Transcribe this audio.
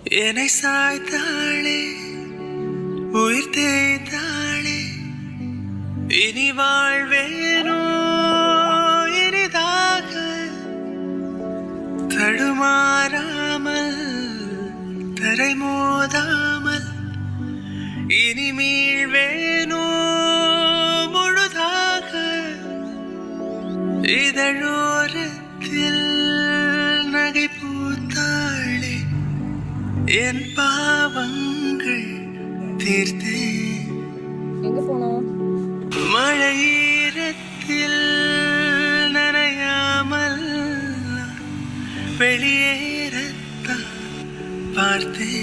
என்னை சாய்த்தாளே உயிர் தேய்த்தாளே இனி வாழ்வேனோ இனிதாக தடுமாறாமல் தரை மோதாமல் இனி மீழ்வேனோ முழுதாக இதழோரத்தில் நகை பூத்தாளே என் பாவங்கள் தீர்த்தே மழையீரத்தில் நனையாமல் வெளியேறத்தான் பார்த்தேன்.